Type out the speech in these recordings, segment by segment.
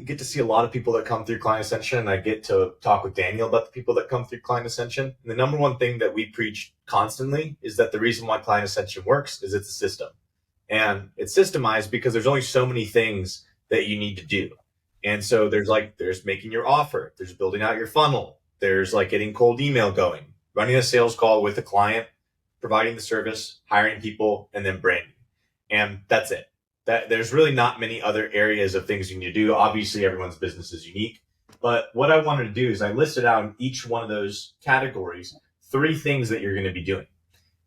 get to see a lot of people that come through Client Ascension, and I get to talk with Daniel about the people that come through Client Ascension. And the number one thing that we preach constantly is that the reason why Client Ascension works is it's a system. And it's systemized because there's only so many things that you need to do. And so there's making your offer, there's building out your funnel, there's like getting cold email going, running a sales call with a client, providing the service, hiring people, and then branding. And that's it. There's really not many other areas of things you need to do. Obviously, everyone's business is unique. But what I wanted to do is I listed out in each one of those categories 3 things that you're going to be doing.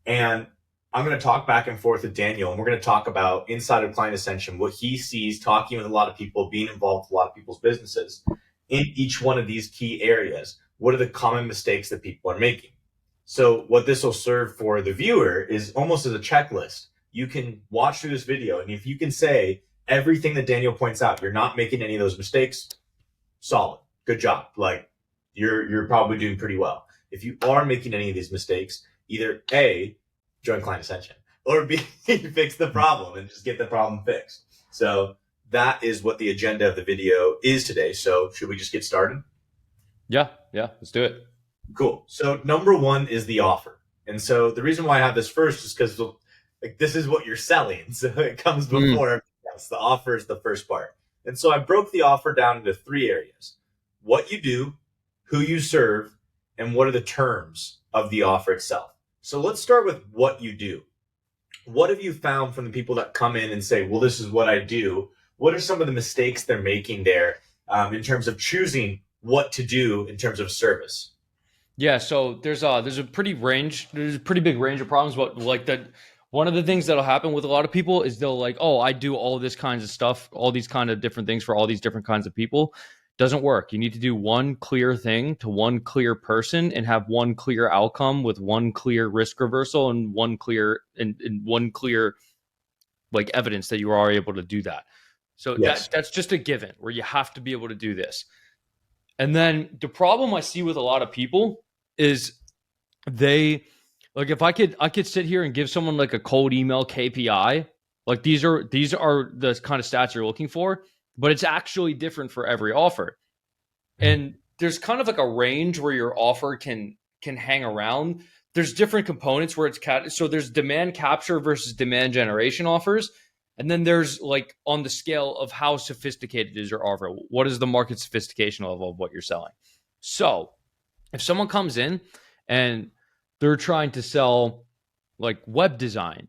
And I'm going to talk back and forth with Daniel, and we're going to talk about inside of Client Ascension, what he sees talking with a lot of people, being involved with a lot of people's businesses in each one of these key areas. What are the common mistakes that people are making? So what this will serve for the viewer is almost as a checklist. You can watch through this video, and if you can say everything that Daniel points out, you're not making any of those mistakes, solid, good job. Like you're probably doing pretty well. If you are making any of these mistakes, either A, join Client Ascension, or B, fix the problem and just get the problem fixed. So that is what the agenda of the video is today. So should we just get started? Yeah, let's do it. Cool. So number 1 is the offer. And so the reason why I have this first is because like this is what you're selling. So it comes before everything else. The offer is the first part. And so I broke the offer down into 3 areas: what you do, who you serve, and what are the terms of the offer itself. So let's start with what you do. What have you found from the people that come in and say, well, this is what I do? What are some of the mistakes they're making there in terms of choosing what to do in terms of service? Yeah, so there's a pretty big range of problems. But like that, one of the things that'll happen with a lot of people is they'll like, oh, I do all this kinds of stuff, all these kind of different things for all these different kinds of people. Doesn't work. You need to do one clear thing to one clear person and have one clear outcome with one clear risk reversal and one clear like evidence that you are able to do that. So Yes. that's just a given where you have to be able to do this. And then the problem I see with a lot of people is they like, if I could sit here and give someone like a cold email KPI, like these are the kind of stats you're looking for, but it's actually different for every offer. And there's kind of like a range where your offer can hang around. There's different components where so there's demand capture versus demand generation offers. And then there's like on the scale of how sophisticated is your offer. What is the market sophistication level of what you're selling? So if someone comes in and they're trying to sell like web design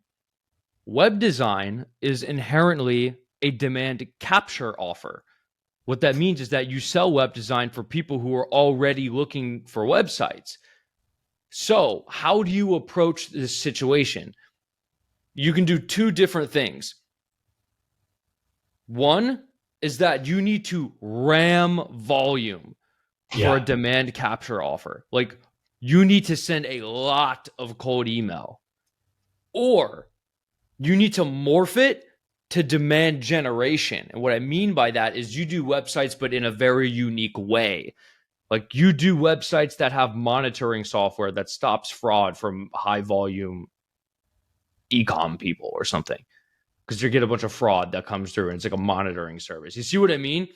is inherently a demand capture offer. What that means is that you sell web design for people who are already looking for websites. So how do you approach this situation? You can do 2 different things. One is that you need to ram volume for a demand capture offer. Like you need to send a lot of cold email, or you need to morph it to demand generation. And what I mean by that is you do websites, but in a very unique way. Like you do websites that have monitoring software that stops fraud from high volume e-com people or something, because you get a bunch of fraud that comes through and it's like a monitoring service. You see what I mean?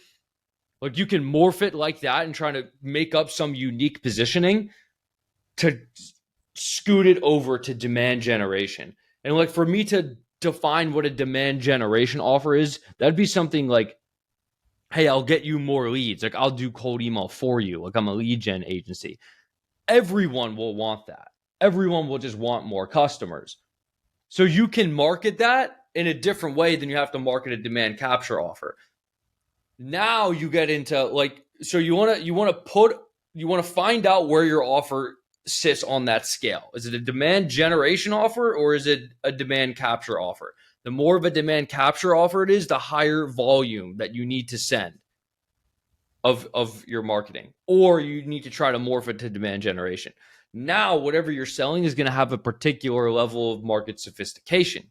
Like you can morph it like that and try to make up some unique positioning to scoot it over to demand generation. And like for me to define what a demand generation offer is, that'd be something like, hey, I'll get you more leads. Like I'll do cold email for you. Like I'm a lead gen agency. Everyone will want that. Everyone will just want more customers. So you can market that in a different way than you have to market a demand capture offer. Now you get into like, so you want to find out where your offer sits on that scale. Is it a demand generation offer or is it a demand capture offer? The more of a demand capture offer it is, the higher volume that you need to send of your marketing, or you need to try to morph it to demand generation. Now, whatever you're selling is going to have a particular level of market sophistication.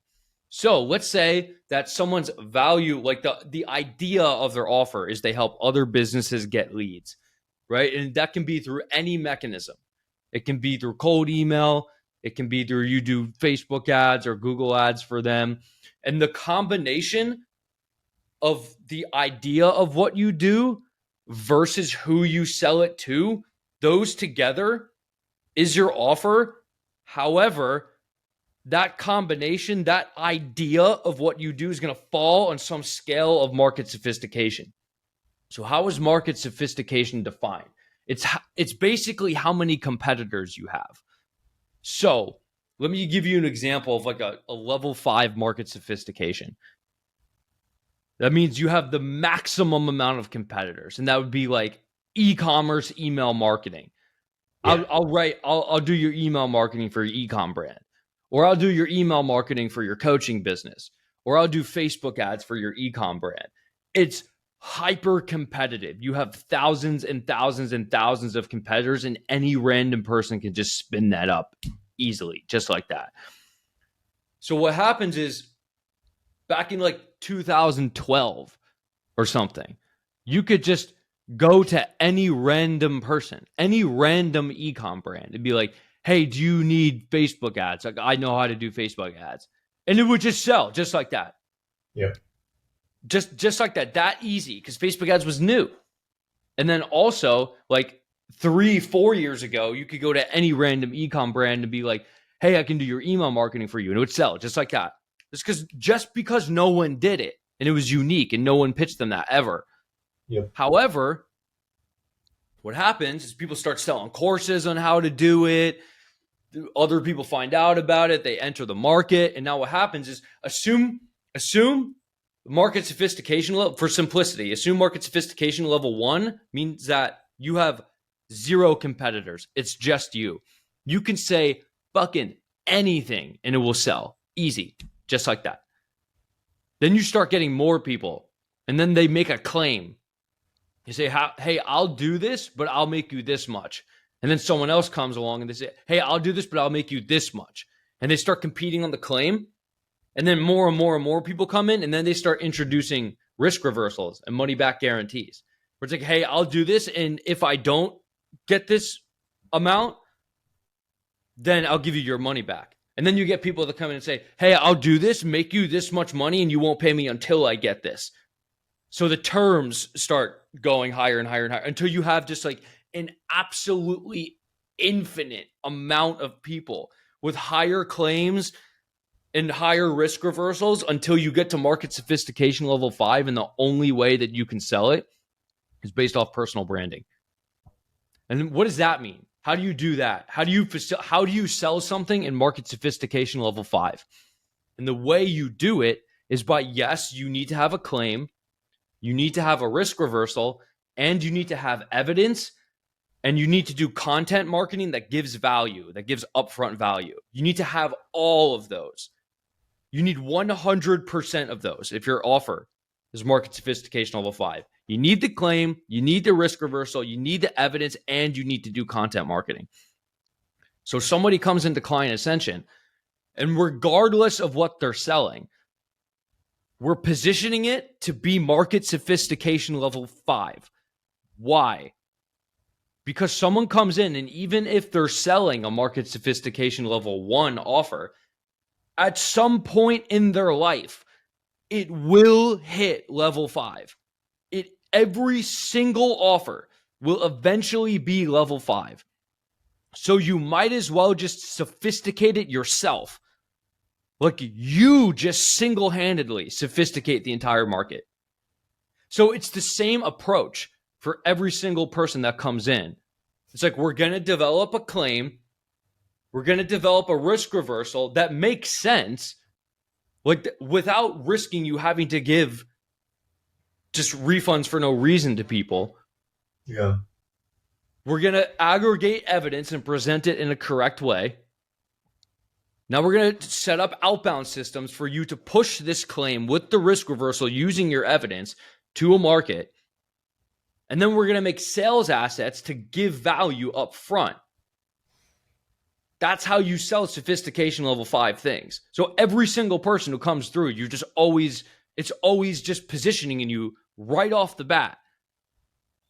So let's say that someone's value, like the idea of their offer is they help other businesses get leads, right? And that can be through any mechanism. It can be through cold email. It can be through you do Facebook ads or Google ads for them. And the combination of the idea of what you do versus who you sell it to, those together is your offer. However, that combination, that idea of what you do is going to fall on some scale of market sophistication. So how is market sophistication defined? It's basically how many competitors you have. So let me give you an example of like a level 5 market sophistication. That means you have the maximum amount of competitors, and that would be like e-commerce email marketing. Yeah. I'll do your email marketing for your e-com brand, or I'll do your email marketing for your coaching business, or I'll do Facebook ads for your e-com brand. It's hyper competitive. You have thousands and thousands and thousands of competitors, and any random person can just spin that up easily, just like that. So what happens is, back in like 2012 or something, you could just go to any random person, any random e-com brand, and be like, hey, do you need Facebook ads? Like, I know how to do Facebook ads. And it would just sell just like that. Yeah. Just like that easy, because Facebook ads was new. And then also, like 3-4 years ago, you could go to any random e-com brand and be like, hey, I can do your email marketing for you. And it would sell just like that. Just because no one did it and it was unique and no one pitched them that ever. Yep. However, what happens is people start selling courses on how to do it. Other people find out about it. They enter the market. And now what happens is assume market sophistication level, for simplicity, assume market sophistication level 1 means that you have 0 competitors. It's just you. You can say fucking anything and it will sell. Easy. Just like that. Then you start getting more people, and then they make a claim. You say, hey, I'll do this, but I'll make you this much. And then someone else comes along and they say, hey, I'll do this, but I'll make you this much. And they start competing on the claim. And then more and more and more people come in, and then they start introducing risk reversals and money back guarantees. Where it's like, hey, I'll do this, and if I don't get this amount, then I'll give you your money back. And then you get people that come in and say, hey, I'll do this, make you this much money, and you won't pay me until I get this. So the terms start going higher and higher and higher until you have just like an absolutely infinite amount of people with higher claims and higher risk reversals until you get to market sophistication level 5. And the only way that you can sell it is based off personal branding. And what does that mean? How do you do that? How do you sell something in market sophistication level 5? And the way you do it is by, yes, you need to have a claim, you need to have a risk reversal, and you need to have evidence, and you need to do content marketing that gives value, that gives upfront value. You need to have all of those. You need 100% of those if your offer is market sophistication level 5. You need the claim, you need the risk reversal, you need the evidence, and you need to do content marketing. So somebody comes into Client Ascension, and regardless of what they're selling, we're positioning it to be market sophistication level 5. Why? Because someone comes in, and even if they're selling a market sophistication level 1 offer, at some point in their life, it will hit level 5. Every single offer will eventually be level 5. So you might as well just sophisticate it yourself. Like, you just single-handedly sophisticate the entire market. So it's the same approach for every single person that comes in. It's like, we're going to develop a claim. We're going to develop a risk reversal that makes sense, like, without risking you having to give just refunds for no reason to people. Yeah. We're going to aggregate evidence and present it in a correct way. Now we're going to set up outbound systems for you to push this claim with the risk reversal using your evidence to a market. And then we're going to make sales assets to give value up front. That's how you sell sophistication level 5 things. So every single person who comes through, it's always just positioning in you right off the bat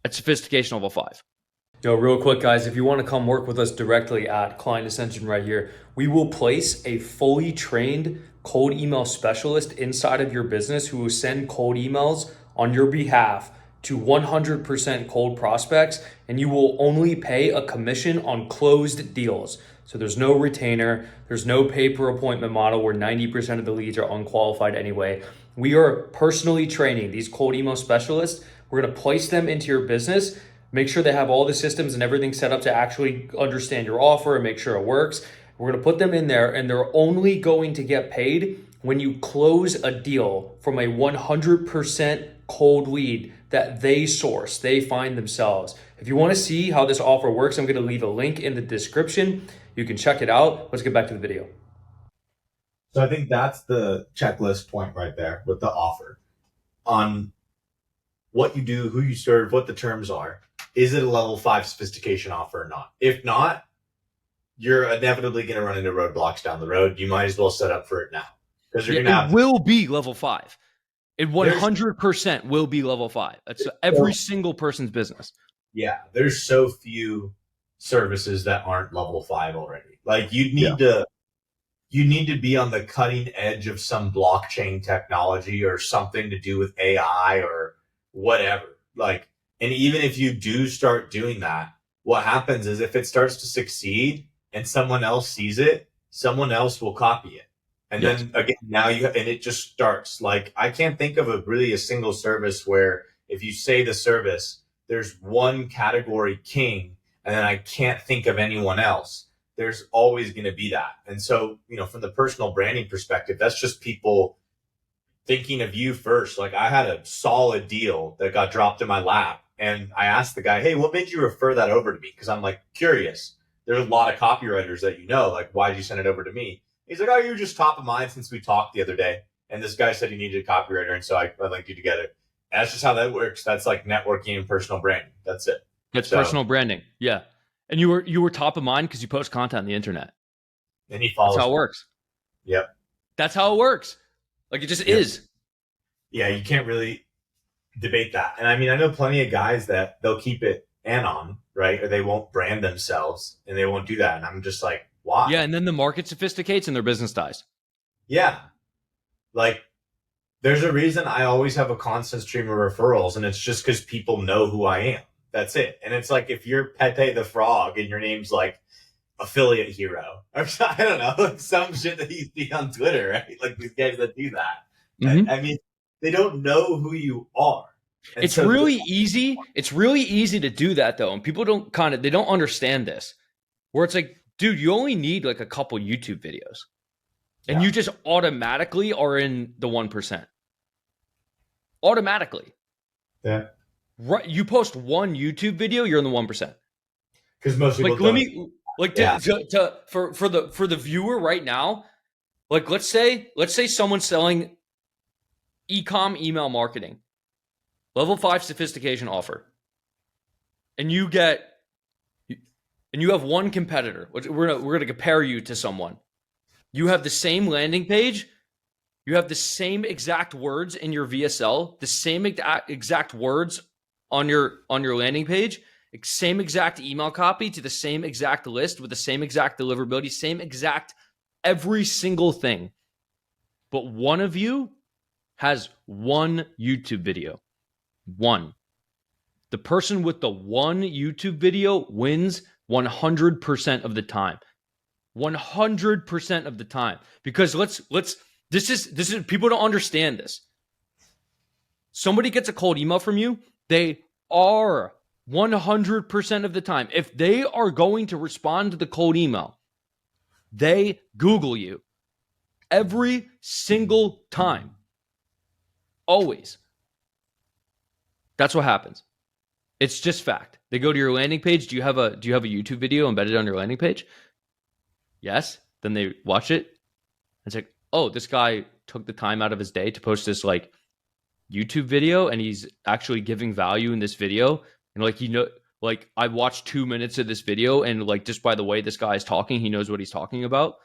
at sophistication level 5. Yo, real quick, guys, if you want to come work with us directly at Client Ascension right here, we will place a fully trained cold email specialist inside of your business who will send cold emails on your behalf to 100% cold prospects, and you will only pay a commission on closed deals. So there's no retainer, there's no pay per appointment model where 90% of the leads are unqualified anyway. We are personally training these cold email specialists. We're going to place them into your business, make sure they have all the systems and everything set up to actually understand your offer and make sure it works. We're going to put them in there, and they're only going to get paid when you close a deal from a 100% cold lead that they source, they find themselves. If you want to see how this offer works, I'm going to leave a link in the description. You can check it out. Let's get back to the video. So I think that's the checklist point right there with the offer on what you do, who you serve, what the terms are. Is it a level 5 sophistication offer or not? If not, you're inevitably going to run into roadblocks down the road. You might as well set up for it now, because you're going to have. It will be level 5. It 100% will be level 5. That's every single person's business. Yeah, there's so few services that aren't level 5 already. Like you need to be on the cutting edge of some blockchain technology or something to do with AI or whatever. Like, and even if you do start doing that, what happens is if it starts to succeed and someone else sees it, someone else will copy it. And then again, and it just starts. Like, I can't think of a single service where if you say the service, there's one category king, and then I can't think of anyone else. There's always going to be that. And so, from the personal branding perspective, that's just people thinking of you first. Like, I had a solid deal that got dropped in my lap, and I asked the guy, hey, what made you refer that over to me? Because I'm like curious. There's a lot of copywriters that like, why did you send it over to me? He's like, oh, you were just top of mind since we talked the other day. And this guy said he needed a copywriter, and so I linked you together. And that's just how that works. That's like networking and personal branding. That's it. It's personal branding. Yeah. And you were top of mind because you post content on the internet. And he follows. That's how it works. Yep. That's how it works. Like, it just is. Yeah, you can't really debate that. And I mean, I know plenty of guys that they'll keep it anon, right? Or they won't brand themselves, and they won't do that. And I'm just like, why? Yeah, and then the market sophisticates and their business dies. Yeah. Like, there's a reason I always have a constant stream of referrals, and it's just because people know who I am. That's it. And it's like, if you're Pepe the Frog and your name's like Affiliate Hero, or I don't know, like some shit that you see on Twitter, right? Like these guys that do that. Mm-hmm. I mean, they don't know who you are. And it's really easy. It's really easy to do that though. And people they don't understand this, where it's like, dude, you only need like a couple YouTube videos and you just automatically are in the 1%. Automatically. Yeah. Right. You post one YouTube video, you're in the 1%. Because most people for the viewer right now, like let's say someone's selling e-com email marketing, level 5 sophistication offer, and you have one competitor. We're gonna compare you to someone. You have the same landing page, you have the same exact words in your VSL, the same exact words on your landing page, same exact email copy to the same exact list with the same exact deliverability, same exact every single thing. But one of you has one YouTube video. One. The person with the one YouTube video wins 100% of the time. 100% of the time. Because this is people don't understand this. Somebody gets a cold email from you, they are 100% of the time. If they are going to respond to the cold email, they Google you every single time. Always. That's what happens. It's just fact. They go to your landing page. Do you have a YouTube video embedded on your landing page? Yes. Then they watch it. It's like, oh, this guy took the time out of his day to post this like YouTube video, and he's actually giving value in this video. And like, I watched 2 minutes of this video, and like, just by the way this guy is talking, he knows what he's talking about.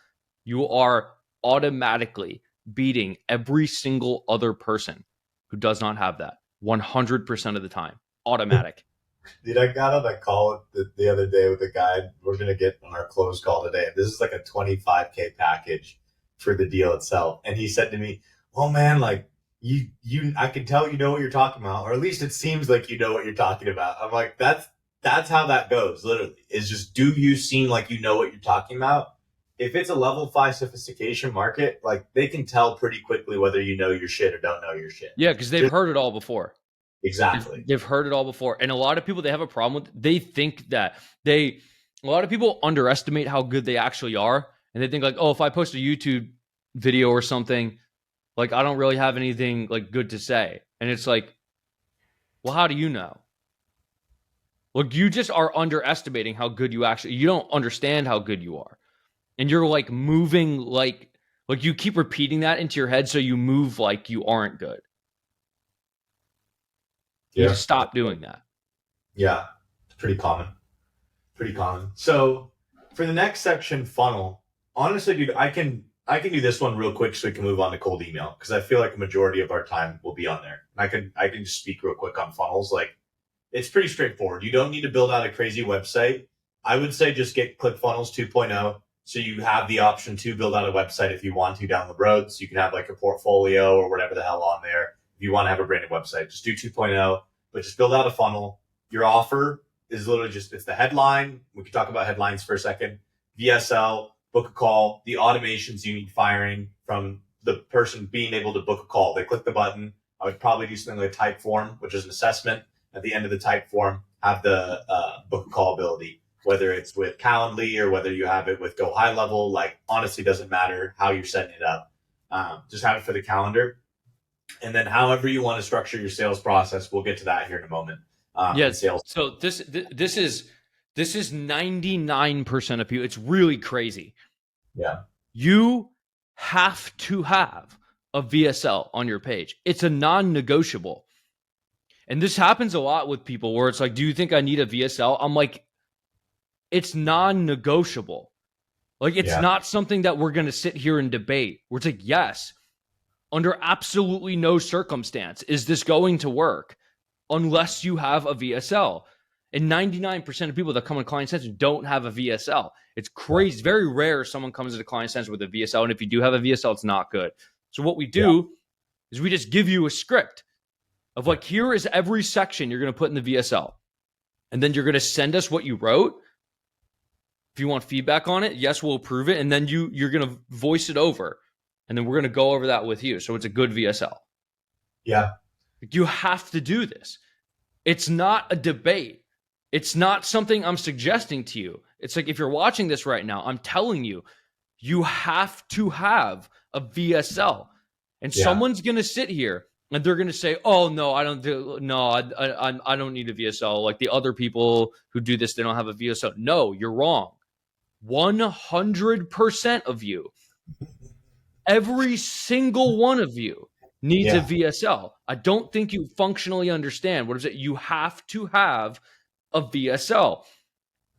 You are automatically beating every single other person who does not have that 100% of the time. Automatic. Dude, I got on a call the other day with a guy. We're going to get on our close call today. This is like a 25K package. for the deal itself. And he said to me, "Oh man, like I can tell you know what you're talking about, or at least it seems like you know what you're talking about." I'm like, that's how that goes. Literally, is just, do you seem like you know what you're talking about? If it's a level 5 sophistication market, like, they can tell pretty quickly whether you know your shit or don't know your shit. Yeah, because they've heard it all before. Exactly. They've heard it all before. And a lot of people, they have a problem with, they think that a lot of people underestimate how good they actually are. And they think like, oh, if I post a YouTube video or something, like, I don't really have anything like good to say. And it's like, well, how do you know? Look, you just are underestimating how good you actually, you don't understand how good you are. And you're like moving like you keep repeating that into your head. So you move like you aren't good. You just stop doing that. Yeah. It's pretty common. So for the next section, funnel, honestly, dude, I can do this one real quick so we can move on to cold email, because I feel like a majority of our time will be on there. And I can just speak real quick on funnels. Like, it's pretty straightforward. You don't need to build out a crazy website. I would say just get ClickFunnels 2.0, so you have the option to build out a website if you want to down the road. So you can have like a portfolio or whatever the hell on there. If you want to have a branded website, just do 2.0, but just build out a funnel. Your offer is literally just, it's the headline. We can talk about headlines for a second. VSL, book a call, the automations you need firing from the person being able to book a call. They click the button. I would probably do something like type form, which is an assessment. At the end of the type form, have the book a call ability, whether it's with Calendly or whether you have it with Go High Level. Like, honestly, doesn't matter how you're setting it up. Just have it for the calendar. And then however you want to structure your sales process, we'll get to that here in a moment. Sales. So this is 99% of people. It's really crazy. Yeah. You have to have a VSL on your page. It's a non-negotiable. And this happens a lot with people where it's like, do you think I need a VSL? I'm like, it's non-negotiable. Like, it's not something that we're going to sit here and debate. Where it's like, yes, under absolutely no circumstance is this going to work unless you have a VSL. And 99% of people that come in Client Central don't have a VSL. It's crazy. It's very rare someone comes into Client Central with a VSL. And if you do have a VSL, it's not good. So what we do is we just give you a script of like, here is every section you're going to put in the VSL. And then you're going to send us what you wrote. If you want feedback on it, yes, we'll approve it. And then you're going to voice it over. And then we're going to go over that with you. So it's a good VSL. Yeah. You have to do this. It's not a debate. It's not something I'm suggesting to you. It's like, if you're watching this right now, I'm telling you, you have to have a VSL. And someone's going to sit here and they're going to say, "Oh no, I don't need a VSL. Like the other people who do this, they don't have a VSL." No, you're wrong. 100% of you, every single one of you needs a VSL. I don't think you functionally understand what is it. You have to have a VSL.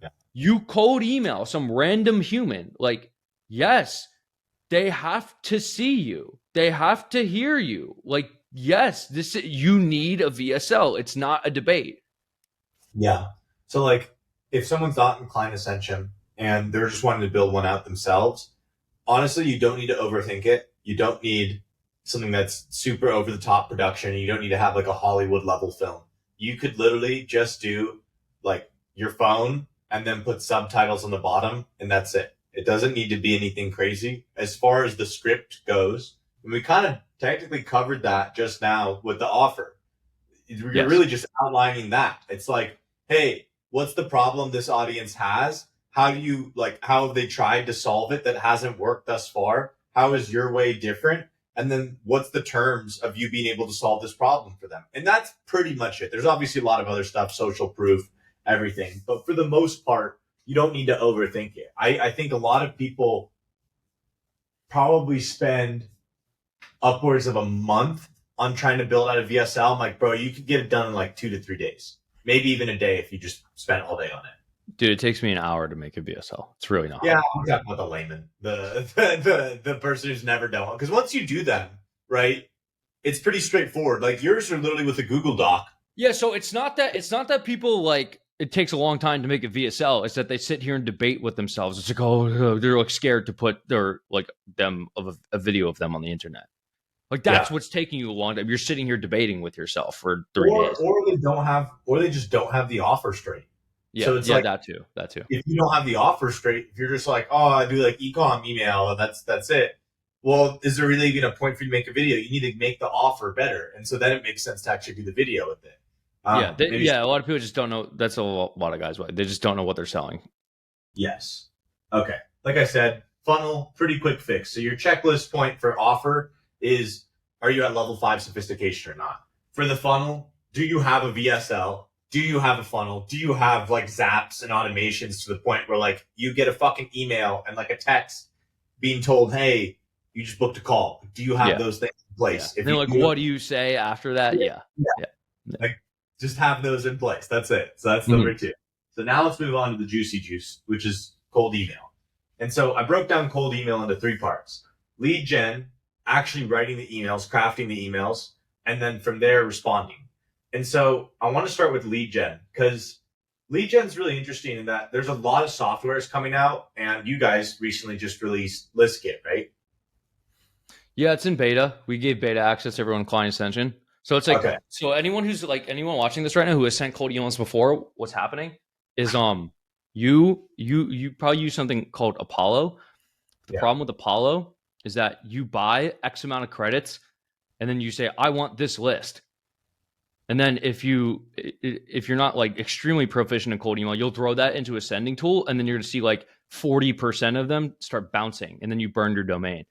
Yeah. You cold email some random human, like, yes, they have to see you. They have to hear you. Like, yes, you need a VSL. It's not a debate. Yeah. So like, if someone's not in Client Ascension and they're just wanting to build one out themselves, honestly, you don't need to overthink it. You don't need something that's super over the top production. You don't need to have like a Hollywood level film. You could literally just do like your phone and then put subtitles on the bottom, and that's it. It doesn't need to be anything crazy. As far as the script goes, and we kind of technically covered that just now with the offer. You're really just outlining that. It's like, hey, what's the problem this audience has? How have they tried to solve it that hasn't worked thus far? How is your way different? And then what's the terms of you being able to solve this problem for them? And that's pretty much it. There's obviously a lot of other stuff, social proof, everything. But for the most part, you don't need to overthink it. I think a lot of people probably spend upwards of a month on trying to build out a VSL. I'm like, bro, you could get it done in like 2 to 3 days, maybe even a day if you just spent all day on it. Dude, it takes me an hour to make a VSL. It's really not hard. Yeah, I'm talking about the layman, the person who's never done one. Because once you do that, right, it's pretty straightforward. Like yours are literally with a Google Doc. Yeah, so it's not that people like it takes a long time to make a VSL is that they sit here and debate with themselves. It's like, oh, they're like scared to put their like them of a video of them on the internet. Like that's what's taking you a long time. You're sitting here debating with yourself for 3 days. Or they just don't have the offer straight. Yeah, So it's yeah, like, that too. if you don't have the offer straight, if you're just like, oh, I do like ecom email and that's it. Well, is there really even a point for you to make a video? You need to make the offer better, and so then it makes sense to actually do the video with it. A lot of people just don't know. That's a lot of guys. They just don't know what they're selling. Yes. Okay. Like I said, funnel, pretty quick fix. So your checklist point for offer is, are you at level 5 sophistication or not? For the funnel, do you have a VSL? Do you have a funnel? Do you have like zaps and automations to the point where like you get a fucking email and like a text being told, hey, you just booked a call? Do you have those things in place? Yeah. If what do you say after that? Yeah. Like, just have those in place. That's it. So that's number 2. So now let's move on to the juicy juice, which is cold email. And so I broke down cold email into 3 parts: lead gen, actually writing the emails, crafting the emails, and then from there responding. And so I want to start with lead gen, because lead gen is really interesting in that there's a lot of softwares coming out, and you guys recently just released ListKit, right? Yeah, it's in beta. We gave beta access to everyone in Client Ascension. So it's like, so anyone watching this right now who has sent cold emails before, what's happening is you probably use something called Apollo. The problem with Apollo is that you buy X amount of credits and then you say, I want this list. And then if you're not like extremely proficient in cold email, you'll throw that into a sending tool, and then you're going to see like 40% of them start bouncing, and then you burn your domain.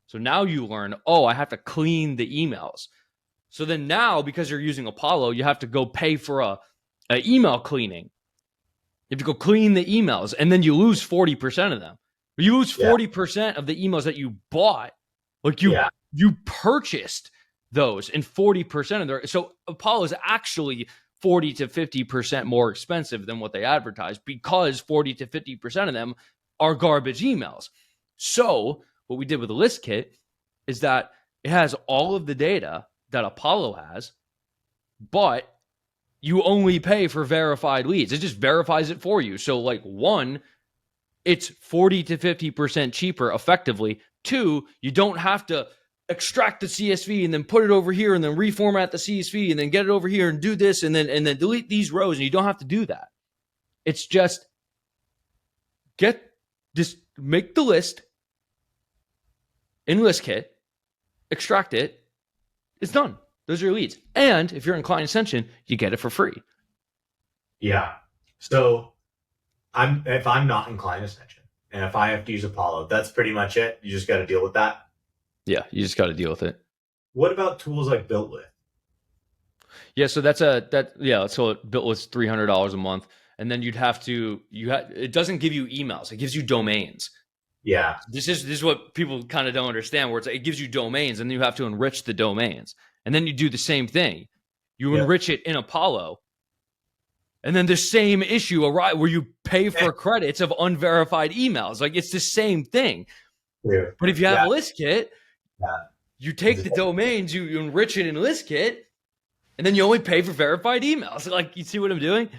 So now you learn, oh, I have to clean the emails. So then now, because you're using Apollo, you have to go pay for a email cleaning. You have to go clean the emails, and then you lose 40% of them. You lose 40% of the emails that you bought. Like you purchased those, and 40% of their, so Apollo is actually 40 to 50% more expensive than what they advertise, because 40 to 50% of them are garbage emails. So what we did with the list kit is that it has all of the data that Apollo has, but you only pay for verified leads. It just verifies it for you. So like, 1, it's 40 to 50% cheaper effectively. 2, you don't have to extract the CSV and then put it over here and then reformat the CSV and then get it over here and do this and then delete these rows, and you don't have to do that. It's just make the list in ListKit, extract it, it's done. Those are your leads. And if you're in Client Ascension, you get it for free. Yeah. So if I'm not in Client Ascension and if I have to use Apollo, that's pretty much it. You just got to deal with that. Yeah, you just got to deal with it. What about tools like BuiltWith? Yeah, so so BuiltWith's $300 a month, and then it doesn't give you emails, it gives you domains. Yeah. This is what people kind of don't understand, where it gives you domains, and then you have to enrich the domains, and then you do the same thing. You enrich it in Apollo, and then the same issue arrives where you pay for credits of unverified emails. Like, it's the same thing. Yeah. But if you have a list kit, you take the domains, you enrich it in ListKit, and then you only pay for verified emails. Like, you see what I'm doing?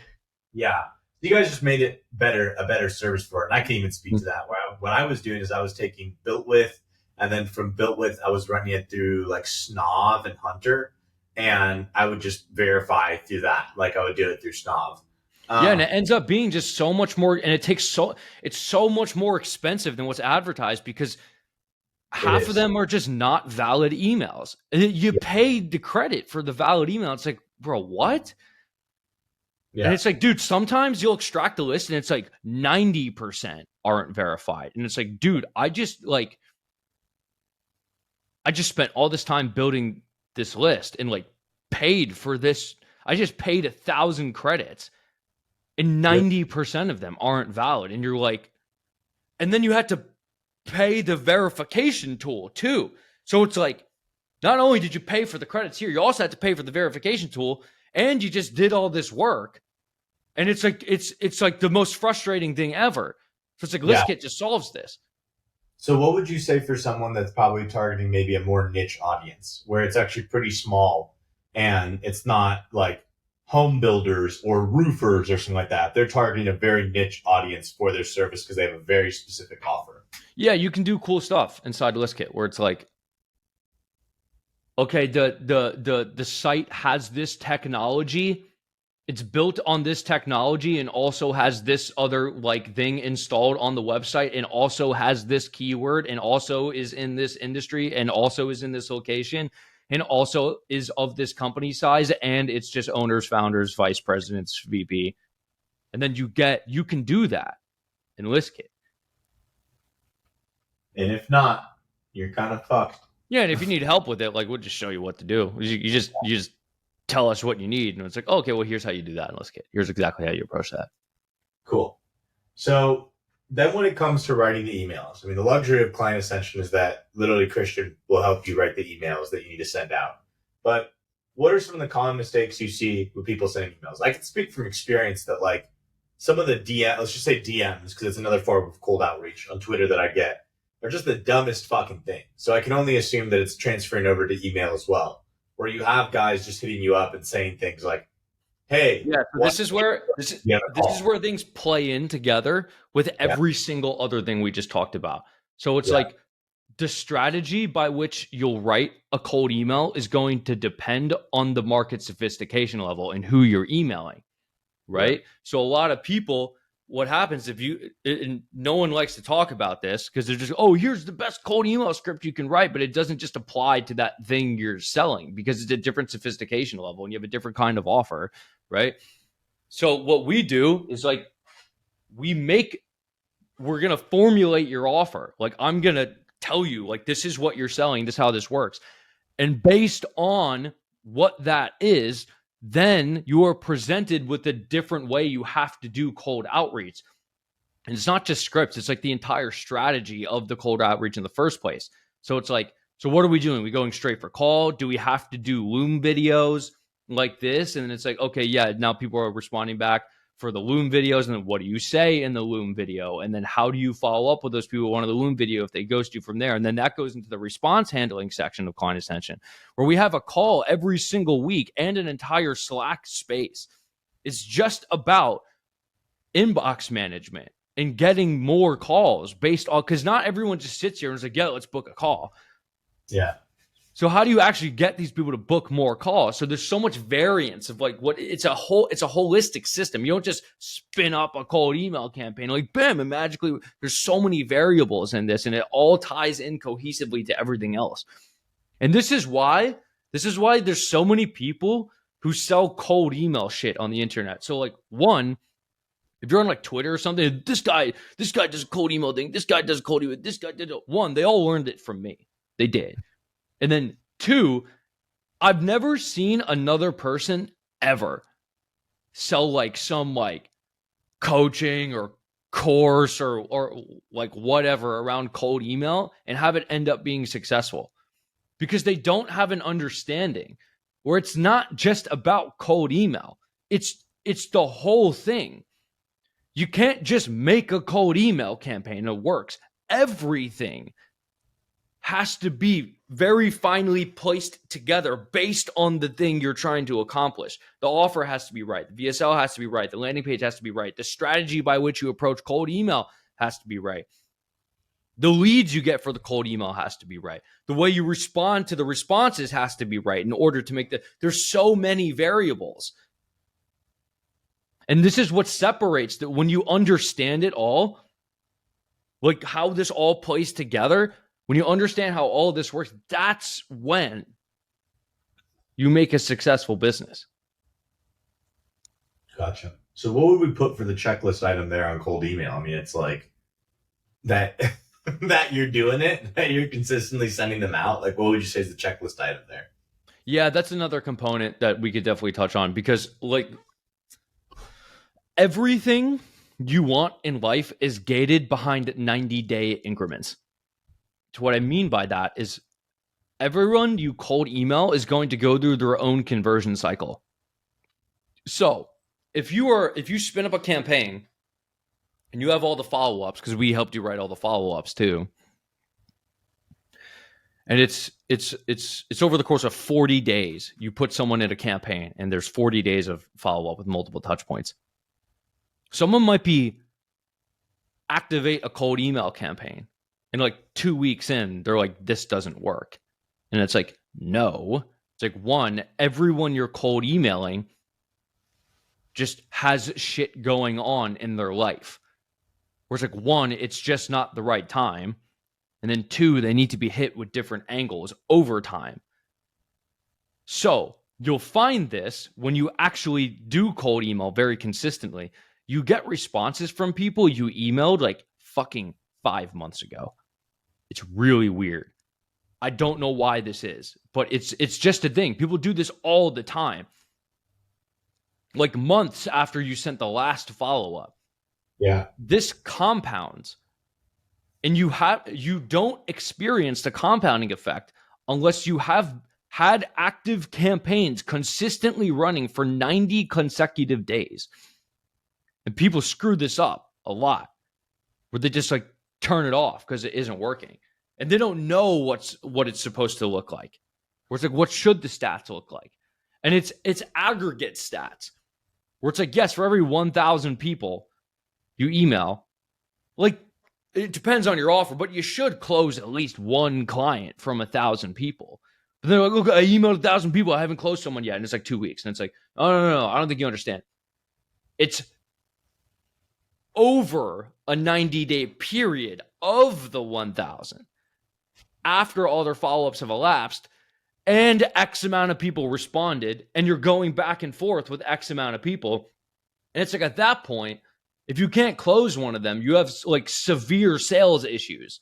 Yeah. You guys just made it a better service for it. And I can even speak to that. What I was doing is I was taking BuiltWith, and then from BuiltWith, I was running it through like Snov and Hunter, and I would just verify through that. Like, I would do it through Snov. And it ends up being just so much more, and it's so much more expensive than what's advertised, because half of them are just not valid emails. You paid the credit for the valid email. It's like, bro, what? Yeah. And it's like, dude, sometimes you'll extract the list and it's like 90% aren't verified. And it's like, dude, I just spent all this time building this list and like paid for this. I just paid 1,000 credits and 90% of them aren't valid. And you're like, and then you had to pay the verification tool too. So it's like, not only did you pay for the credits here, you also had to pay for the verification tool, and you just did all this work. And it's like, it's like the most frustrating thing ever. So it's like, ListKit just solves this. So what would you say for someone that's probably targeting maybe a more niche audience, where it's actually pretty small and it's not like home builders or roofers or something like that. They're targeting a very niche audience for their service because they have a very specific offer. Yeah, you can do cool stuff inside ListKit where it's like, okay, the site has this technology. It's built on this technology and also has this other like thing installed on the website and also has this keyword and also is in this industry and also is in this location and also is of this company size and it's just owners, founders, vice presidents, VP. And then you can do that in ListKit. And if not, you're kind of fucked. Yeah, and if you need help with it, like we'll just show you what to do. You just tell us what you need, and it's like, okay, well, here's how you do that in ListKit. Here's exactly how you approach that. Cool. So then when it comes to writing the emails, I mean, the luxury of Client Ascension is that literally Christian will help you write the emails that you need to send out. But what are some of the common mistakes you see with people sending emails? I can speak from experience that like some of the let's just say DMs, because it's another form of cold outreach on Twitter that I get, are just the dumbest fucking thing. So I can only assume that it's transferring over to email as well, where you have guys just hitting you up and saying things like, hey, yeah, so this is where things play in together with every single other thing we just talked about. So it's like the strategy by which you'll write a cold email is going to depend on the market sophistication level and who you're emailing, right? Yeah. So a lot of people, what happens if and no one likes to talk about this because they're just, oh, here's the best cold email script you can write, but it doesn't just apply to that thing you're selling because it's a different sophistication level and you have a different kind of offer, right? So what we do is like, we're going to formulate your offer. Like I'm going to tell you, like, this is what you're selling, this is how this works. And based on what that is, then you are presented with a different way you have to do cold outreach. And it's not just scripts, it's like the entire strategy of the cold outreach in the first place. So it's like, so what are we doing? Are we going straight for call? Do we have to do Loom videos like this? And then it's like, okay, yeah, now people are responding back for the Loom videos. And then what do you say in the Loom video? And then how do you follow up with those people who want the Loom video if they ghost you from there? And then that goes into the response handling section of Client Ascension, where we have a call every single week and an entire Slack space. It's just about inbox management and getting more calls based on, because not everyone just sits here and is like, yeah, let's book a call. Yeah. So how do you actually get these people to book more calls? So there's so much variance of like what it's a holistic system. You don't just spin up a cold email campaign like bam and magically. There's so many variables in this, and it all ties in cohesively to everything else. And this is why there's so many people who sell cold email shit on the internet. So like, one, if you're on like Twitter or something, this guy does a cold email thing. This guy does a cold email. This guy did it. One, they all learned it from me. They did. And then two, I've never seen another person ever sell like some like coaching or course or like whatever around cold email and have it end up being successful, because they don't have an understanding where it's not just about cold email. It's the whole thing. You can't just make a cold email campaign that works. Everything has to be very finely placed together based on the thing you're trying to accomplish. The offer has to be right. The VSL has to be right. The landing page has to be right. The strategy by which you approach cold email has to be right. The leads you get for the cold email has to be right. The way you respond to the responses has to be right in order to make there's so many variables. And this is what separates that when you understand it all, like how this all plays together. When you understand how all of this works, that's when you make a successful business. Gotcha. So what would we put for the checklist item there on cold email? I mean, it's like that that you're doing it, that you're consistently sending them out. Like, what would you say is the checklist item there? Yeah, that's another component that we could definitely touch on, because like everything you want in life is gated behind 90-day increments. So what I mean by that is everyone you cold email is going to go through their own conversion cycle. So if you spin up a campaign and you have all the follow-ups, because we helped you write all the follow-ups too, And it's over the course of 40 days. You put someone in a campaign, and there's 40 days of follow-up with multiple touch points. Someone might be activate a cold email campaign, and like 2 weeks in, they're like, this doesn't work. And it's like, no. It's like, one, everyone you're cold emailing just has shit going on in their life. Where it's like, one, it's just not the right time. And then two, they need to be hit with different angles over time. So you'll find this when you actually do cold email very consistently. You get responses from people you emailed like fucking 5 months ago. It's really weird. I don't know why this is, but it's just a thing. People do this all the time. Like months after you sent the last follow-up. Yeah. This compounds. And you don't experience the compounding effect unless you have had active campaigns consistently running for 90 consecutive days. And people screw this up a lot, where they just like turn it off because it isn't working. And they don't know what it's supposed to look like. Where it's like, what should the stats look like? And it's aggregate stats. Where it's like, yes, for every 1,000 people you email, like, it depends on your offer, but you should close at least one client from 1,000 people. But they're like, look, I emailed 1,000 people. I haven't closed someone yet. And it's like 2 weeks. And it's like, oh, no. I don't think you understand. It's over a 90-day period of the 1,000 after all their follow-ups have elapsed and X amount of people responded. And you're going back and forth with X amount of people. And it's like at that point, if you can't close one of them, you have like severe sales issues,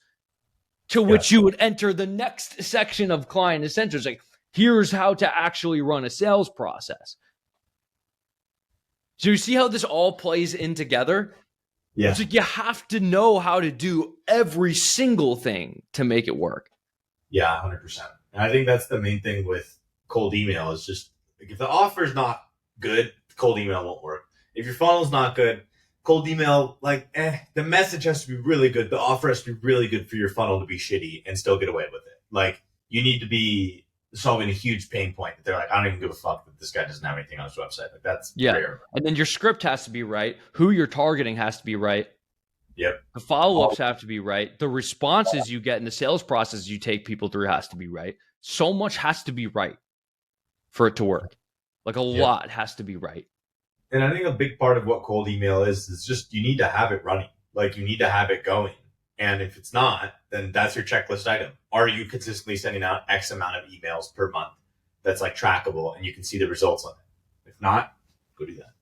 to which you would enter the next section of client essentials. Like, here's how to actually run a sales process. So you see how this all plays in together? Yeah. It's like you have to know how to do every single thing to make it work. Yeah, 100%. And I think that's the main thing with cold email is just like, if the offer is not good, cold email won't work. If your funnel is not good, cold email, like, the message has to be really good. The offer has to be really good for your funnel to be shitty and still get away with it. Like, you need to be solving a huge pain point that they're like, I don't even give a fuck that this guy doesn't have anything on his website. Like, that's rare. And then your script has to be right. Who you're targeting has to be right. Yep. The follow-ups have to be right. The responses you get in the sales process you take people through has to be right. So much has to be right for it to work. Like, a lot has to be right. And I think a big part of what cold email is just you need to have it running. Like, you need to have it going. And if it's not, then that's your checklist item. Are you consistently sending out X amount of emails per month that's like trackable and you can see the results on it? If not, go do that.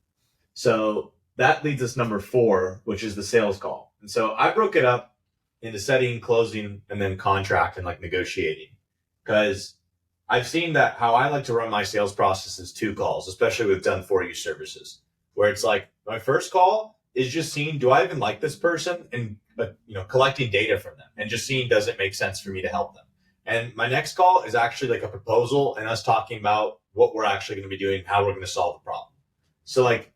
So that leads us number 4, which is the sales call. And so I broke it up into setting, closing, and then contract and like negotiating. Because I've seen that how I like to run my sales process is 2 calls, especially with done for you services, where it's like my first call is just seeing, do I even like this person, and collecting data from them and just seeing, does it make sense for me to help them? And my next call is actually like a proposal and us talking about what we're actually going to be doing, how we're going to solve the problem. So like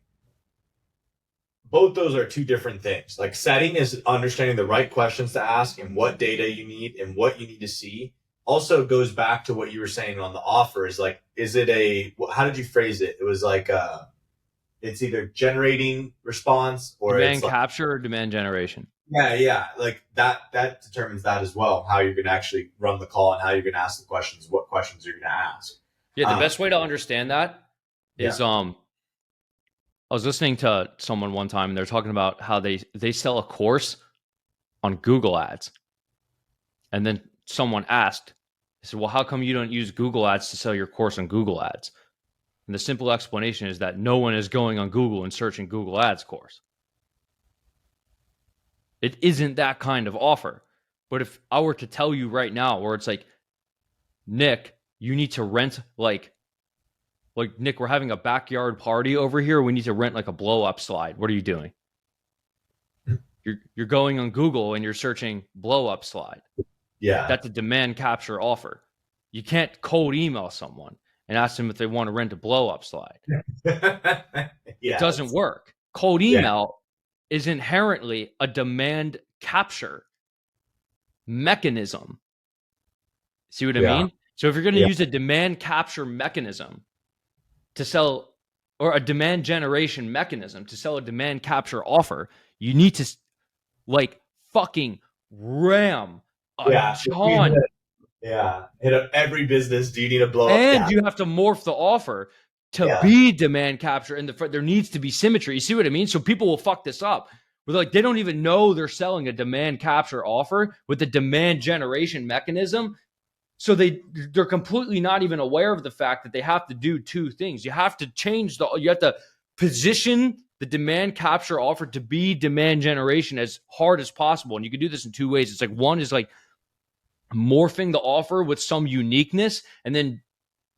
both those are 2 different things. Like, setting is understanding the right questions to ask and what data you need and what you need to see. Also goes back to what you were saying on the offer is like, is it how did you phrase it? It was like, it's either generating response or demand it's like, capture or demand generation. Yeah. Like that determines that as well, how you're going to actually run the call and how you're going to ask the questions, what questions you're going to ask. Yeah. The best way to understand that is, I was listening to someone one time and they're talking about how they sell a course on Google Ads. And then someone asked, they said, well, how come you don't use Google Ads to sell your course on Google Ads? And the simple explanation is that no one is going on Google and searching Google Ads course. It isn't that kind of offer. But if I were to tell you right now, where it's like, Nick, you need to rent like Nick, we're having a backyard party over here. We need to rent like a blow up slide. What are you doing? You're going on Google and you're searching blow up slide. Yeah. That's a demand capture offer. You can't cold email someone and ask them if they want to rent a blow up slide. It doesn't work. Cold email is inherently a demand capture mechanism. See what I Yeah. mean? So if you're going to Yeah. use a demand capture mechanism to sell, or a demand generation mechanism to sell a demand capture offer, you need to like fucking ram a Yeah. ton. Yeah. Hit up every business. Do you need a blow up And cap? you have to morph the offer to Yeah. be demand capture in the front. There needs to be symmetry. You see what I mean? So people will fuck this up. Where like they don't even know they're selling a demand capture offer with the demand generation mechanism. So they're completely not even aware of the fact that they have to do two things. You have to you have to position the demand capture offer to be demand generation as hard as possible. And you can do this in two ways. It's like one is like morphing the offer with some uniqueness, and then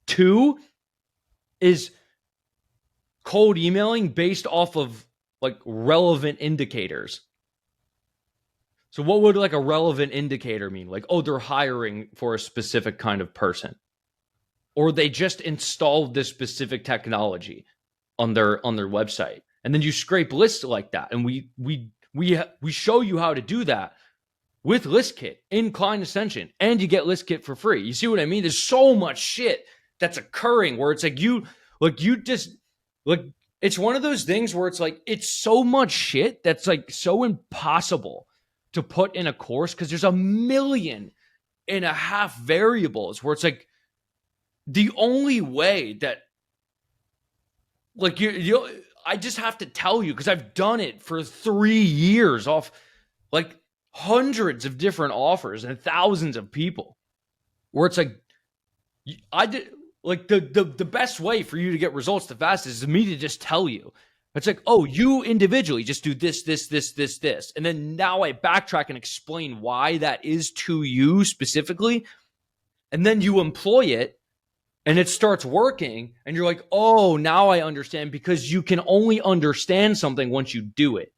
two is cold emailing based off of like relevant indicators. So what would like a relevant indicator mean? Like, oh, they're hiring for a specific kind of person, or they just installed this specific technology on their website. And then you scrape lists like that. And we show you how to do that with ListKit in Client Ascension, and you get ListKit for free. You see what I mean? There's so much shit that's occurring where it's like you just like it's one of those things where it's like it's so much shit that's like so impossible to put in a course because there's 1.5 million variables where it's like the only way that like you I just have to tell you because I've done it for 3 years off like hundreds of different offers and thousands of people where it's like I did like the best way for you to get results the fastest is me to just tell you. It's like, oh, you individually just do this. And then now I backtrack and explain why that is to you specifically. And then you employ it and it starts working. And you're like, oh, now I understand, because you can only understand something once you do it.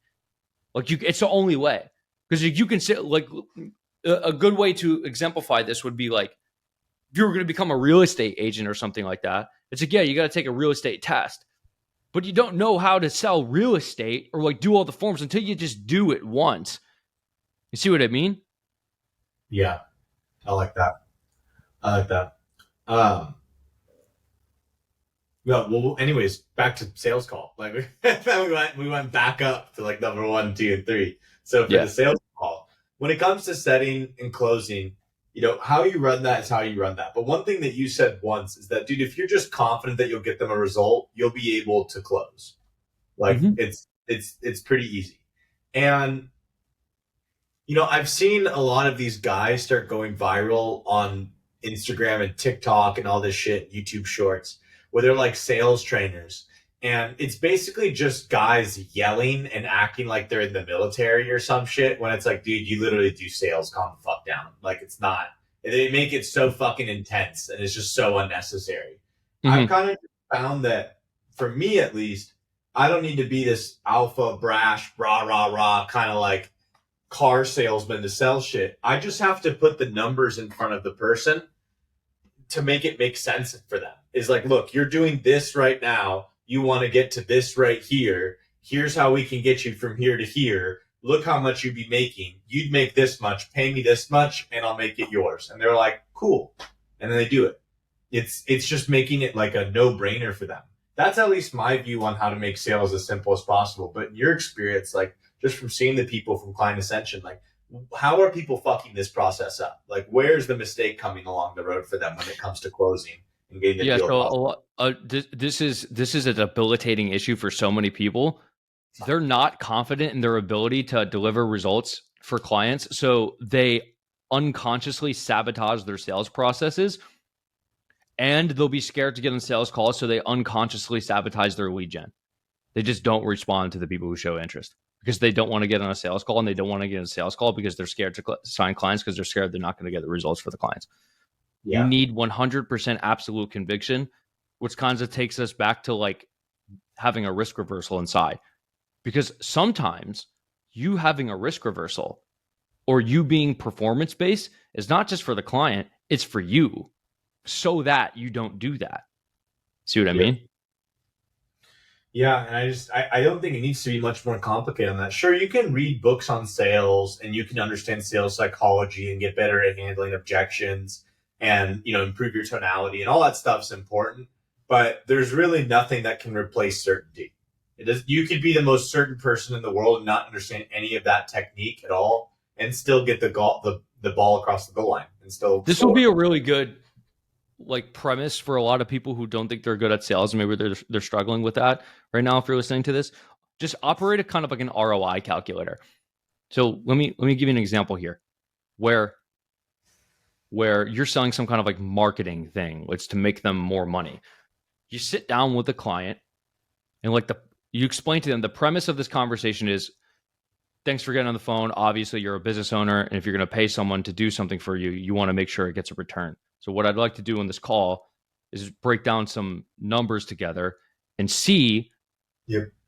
Like it's the only way. Because you can say like a good way to exemplify this would be like if you were going to become a real estate agent or something like that. It's like, yeah, you got to take a real estate test, but you don't know how to sell real estate or like do all the forms until you just do it once. You see what I mean? Yeah. I like that. I like that. Um, well, anyways, back to sales call. Like we went back up to like number 1, 2, and 3. So for the Yeah. sales call, when it comes to setting and closing, how you run that is how you run that. But one thing that you said once is that, dude, if you're just confident that you'll get them a result, you'll be able to close. Like Mm-hmm. it's pretty easy. And I've seen a lot of these guys start going viral on Instagram and TikTok and all this shit, YouTube shorts, where they're like sales trainers. And it's basically just guys yelling and acting like they're in the military or some shit, when it's like, dude, you literally do sales, calm the fuck down. Like, it's not. And they make it so fucking intense, and it's just so unnecessary. I've Mm-hmm. kind of found that, for me at least, I don't need to be this alpha, brash, rah, rah, rah, kind of like car salesman to sell shit. I just have to put the numbers in front of the person to make it make sense for them. Is like, look, you're doing this right now. You want to get to this right here. Here's how we can get you from here to here. Look how much you'd be making. You'd make this much, pay me this much, and I'll make it yours. And they're like, cool. And then they do it. It's just making it like a no-brainer for them. That's at least my view on how to make sales as simple as possible. But in your experience, like just from seeing the people from Client Ascension, like how are people fucking this process up? Like, where's the mistake coming along the road for them when it comes to closing and getting the Yeah. deal So across? this is a debilitating issue for so many people. They're not confident in their ability to deliver results for clients. So they unconsciously sabotage their sales processes, and they'll be scared to get on sales calls. So they unconsciously sabotage their lead gen. They just don't respond to the people who show interest because they don't want to get on a sales call, and they don't want to get on a sales call because they're scared to sign clients because they're scared they're not going to get the results for the clients. You Yeah. need 100% absolute conviction, which kind of takes us back to like having a risk reversal inside. Because sometimes you having a risk reversal or you being performance based is not just for the client, it's for you so that you don't do that. See what I Yeah. mean? Yeah, and I don't think it needs to be much more complicated than that. Sure, you can read books on sales and you can understand sales psychology and get better at handling objections and, improve your tonality, and all that stuff's important. But there's really nothing that can replace certainty. You could be the most certain person in the world and not understand any of that technique at all, and still get the ball across the goal line and still. This will be a really good premise for a lot of people who don't think they're good at sales, and maybe they're struggling with that right now. If you're listening to this, just operate a kind of like an ROI calculator. So let me give you an example here, where you're selling some kind of like marketing thing. It's to make them more money. You sit down with the client and you explain to them the premise of this conversation is, thanks for getting on the phone. Obviously, you're a business owner, and if you're going to pay someone to do something for you, you want to make sure it gets a return. So what I'd like to do on this call is break down some numbers together and see,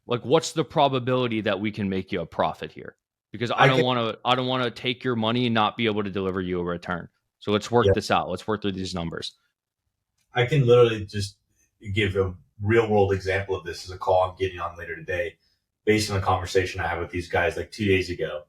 what's the probability that we can make you a profit here? Because I don't want to take your money and not be able to deliver you a return. So let's work this out. Let's work through these numbers. I can literally just give a real world example of this as a call I'm getting on later today, based on a conversation I had with these guys like 2 days ago.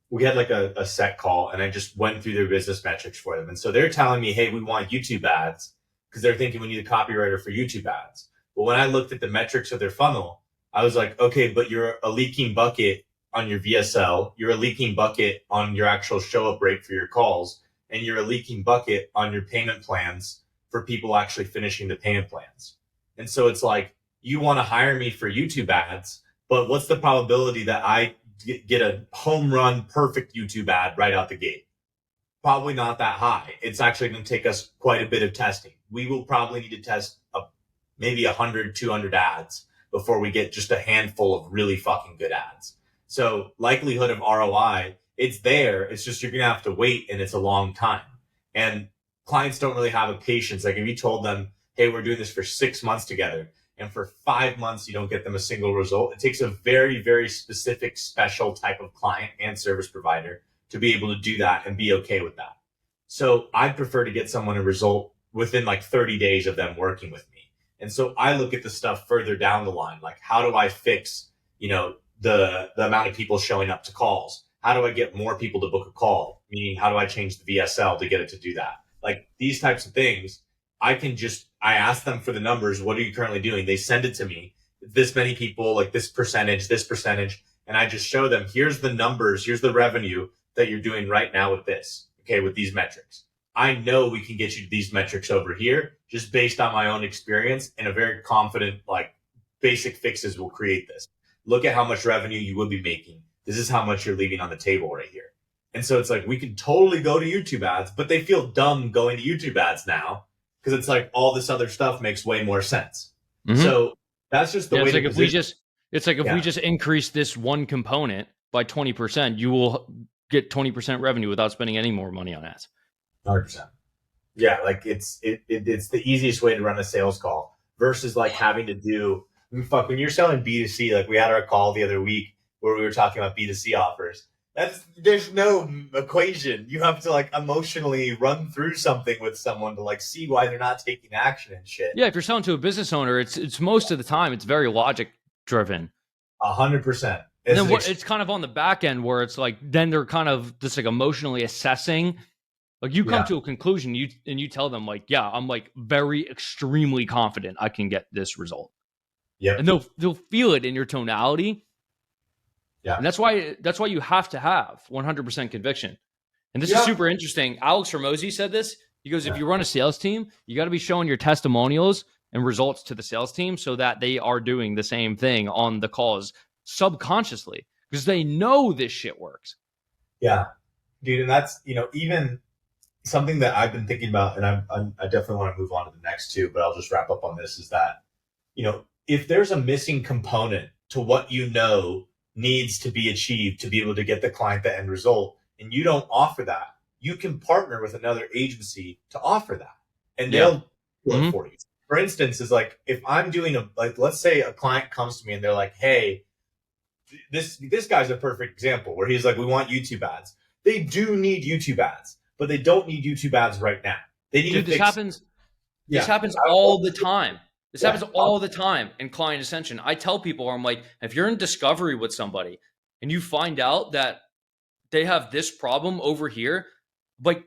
We had like a set call, and I just went through their business metrics for them. And so they're telling me, hey, we want YouTube ads, because they're thinking we need a copywriter for YouTube ads. But when I looked at the metrics of their funnel, I was like, okay, but you're a leaking bucket on your VSL. You're a leaking bucket on your actual show up rate for your calls. And you're a leaking bucket on your payment plans for people actually finishing the payment plans. And so it's like, you want to hire me for YouTube ads, but what's the probability that I get a home run perfect YouTube ad right out the gate? Probably not that high. It's actually going to take us quite a bit of testing. We will probably need to test maybe 100, 200 ads before we get just a handful of really fucking good ads. So likelihood of ROI, it's there. It's just you're going to have to wait, and it's a long time. And clients don't really have a patience. Like if you told them, hey, we're doing this for 6 months together, and for 5 months you don't get them a single result, it takes a very, very specific, special type of client and service provider to be able to do that and be okay with that. So I'd prefer to get someone a result within like 30 days of them working with me. And so I look at the stuff further down the line, like how do I fix, the amount of people showing up to calls? How do I get more people to book a call? Meaning, how do I change the VSL to get it to do that? Like these types of things, I ask them for the numbers. What are you currently doing? They send it to me. This many people, like this percentage. And I just show them, here's the numbers. Here's the revenue that you're doing right now with this. Okay. With these metrics. I know we can get you to these metrics over here just based on my own experience, and a very confident, like basic fixes will create this. Look at how much revenue you will be making. This is how much you're leaving on the table right here. And so it's like, we could totally go to YouTube ads, but they feel dumb going to YouTube ads now, because it's like all this other stuff makes way more sense. Mm-hmm. So that's just the way. If we just increase this one component by 20%, you will get 20% revenue without spending any more money on ads. 100%. Yeah, like it's the easiest way to run a sales call versus like having to do. When you're selling B2C, like we had our call the other week where we were talking about B2C offers. There's no equation. You have to like emotionally run through something with someone to like see why they're not taking action and shit. Yeah, if you're selling to a business owner, it's most of the time it's very logic driven. 100%. And then it's kind of on the back end where it's like then they're kind of just like emotionally assessing. Like you come to a conclusion, you tell them like, yeah, I'm like very extremely confident I can get this result. Yeah, and they'll feel it in your tonality. Yeah, and that's why you have to have 100% conviction. And this is super interesting. Alex Hormozi said this. He goes, if you run a sales team, you got to be showing your testimonials and results to the sales team so that they are doing the same thing on the calls subconsciously because they know this shit works. Yeah, dude, and that's even something that I've been thinking about, and I definitely want to move on to the next two, but I'll just wrap up on this. Is that if there's a missing component to what needs to be achieved to be able to get the client the end result, and you don't offer that, you can partner with another agency to offer that, and they'll do it for you. For instance, is like if I'm doing let's say a client comes to me and they're like, hey, this guy's a perfect example where he's like, we want YouTube ads. They do need YouTube ads, but they don't need YouTube ads right now. They need this happens. This happens all the time. This happens all the time in client ascension. I tell people, I'm like, if you're in discovery with somebody and you find out that they have this problem over here, like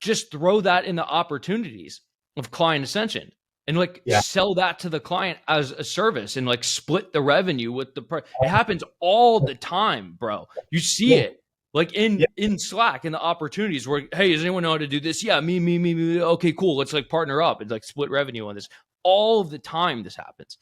just throw that in the opportunities of client ascension and like sell that to the client as a service and like split the revenue with it happens all the time, bro. You see it like in Slack in the opportunities where, hey, does anyone know how to do this? Yeah, me. Okay, cool. Let's like partner up and like split revenue on this. All the time this happens.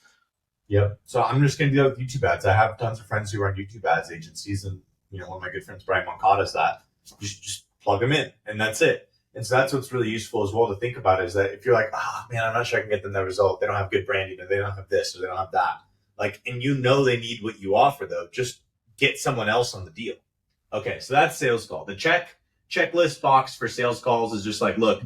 Yep. So I'm just going to do that with YouTube ads. I have tons of friends who run YouTube ads agencies, and one of my good friends, Brian Moncada, does that. You just plug them in, and that's it. And so that's what's really useful as well to think about is that if you're like, man, I'm not sure I can get them that result. They don't have good branding, or they don't have this, or they don't have that. Like, and they need what you offer though. Just get someone else on the deal. Okay, so that's sales call. The checklist box for sales calls is just like, look,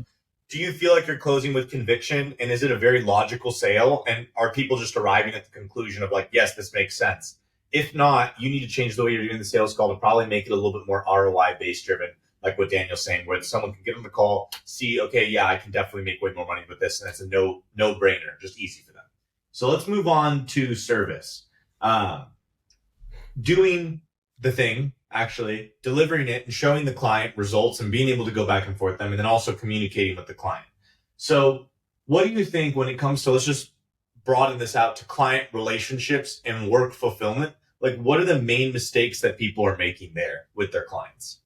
do you feel like you're closing with conviction, and is it a very logical sale? And are people just arriving at the conclusion of like, yes, this makes sense? If not, you need to change the way you're doing the sales call to probably make it a little bit more ROI based driven, like what Daniel's saying, where someone can get on the call, see, okay, yeah, I can definitely make way more money with this, and it's a no brainer, just easy for them. So let's move on to service. Doing the thing, actually delivering it and showing the client results and being able to go back and forth them, and then also communicating with the client. So what do you think when it comes to, let's just broaden this out to client relationships and work fulfillment? Like, what are the main mistakes that people are making there with their clients?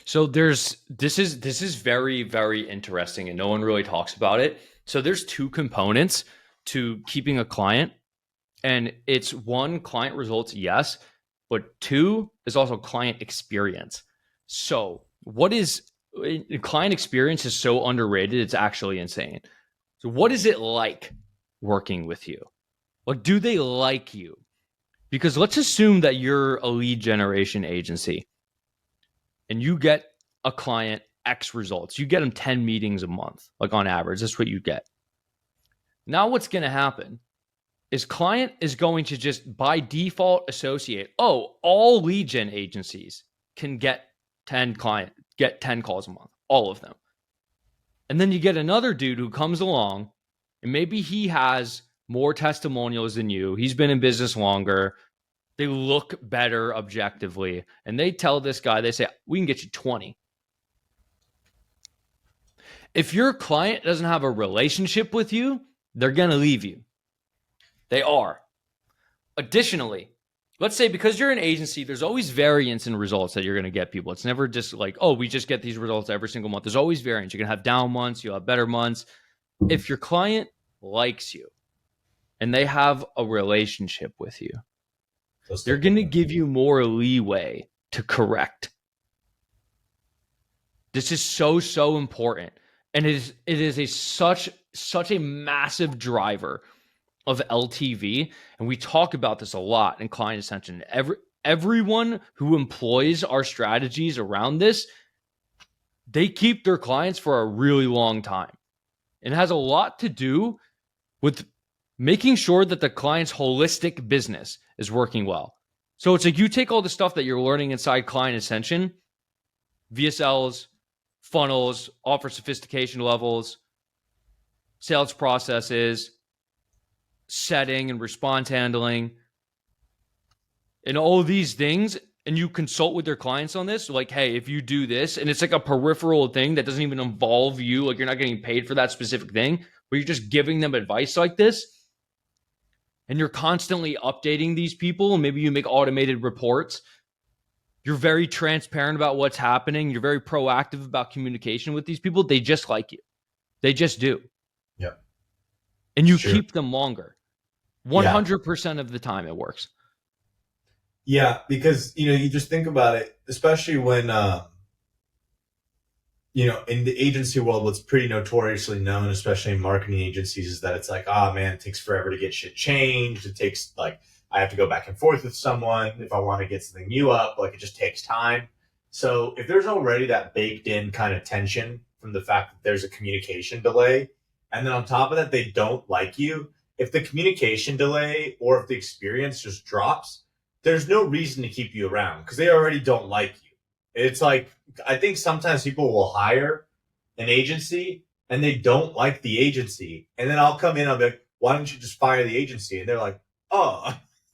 So this is very, very interesting, and no one really talks about it. So there's two components to keeping a client, and it's one, client results, yes, but two is also client experience. So client experience is so underrated, it's actually insane. So what is it like working with you? Like, do they like you? Because let's assume that you're a lead generation agency and you get a client X results. You get them 10 meetings a month, like on average. That's what you get. Now what's going to happen is client is going to just by default associate, all lead gen agencies can get 10 calls a month, all of them. And then you get another dude who comes along and maybe he has more testimonials than you. He's been in business longer. They look better objectively. And they tell this guy, they say, we can get you 20. If your client doesn't have a relationship with you, they're going to leave you. They are. Additionally, let's say because you're an agency, there's always variance in results that you're going to get people. It's never just like, we just get these results every single month. There's always variance. You're going to have down months. You'll have better months. If your client likes you and they have a relationship with you, they're going to give you more leeway to correct. This is so important. And it is such a massive driver of LTV, and we talk about this a lot in client ascension. Everyone who employs our strategies around this, they keep their clients for a really long time. It has a lot to do with making sure that the client's holistic business is working well. So it's like you take all the stuff that you're learning inside client ascension, VSLs, funnels, offer sophistication levels, sales processes, setting and response handling, and all of these things, and you consult with your clients on this, like, hey, if you do this, and it's like a peripheral thing that doesn't even involve you, like you're not getting paid for that specific thing, but you're just giving them advice like this, and you're constantly updating these people, and maybe you make automated reports. You're very transparent about what's happening. You're very proactive about communication with these people. They just like you. They just do. Yeah. And you keep them longer. 100% of the time it works. Yeah, because, you just think about it, especially when, in the agency world, what's pretty notoriously known, especially in marketing agencies, is that it's like, man, it takes forever to get shit changed. It takes I have to go back and forth with someone if I want to get something new up. Like, it just takes time. So if there's already that baked in kind of tension from the fact that there's a communication delay, and then on top of that, they don't like you, if the communication delay or if the experience just drops, there's no reason to keep you around because they already don't like you. It's like, I think sometimes people will hire an agency and they don't like the agency. And then I'll come in, I'll be like, why don't you just fire the agency? And they're like,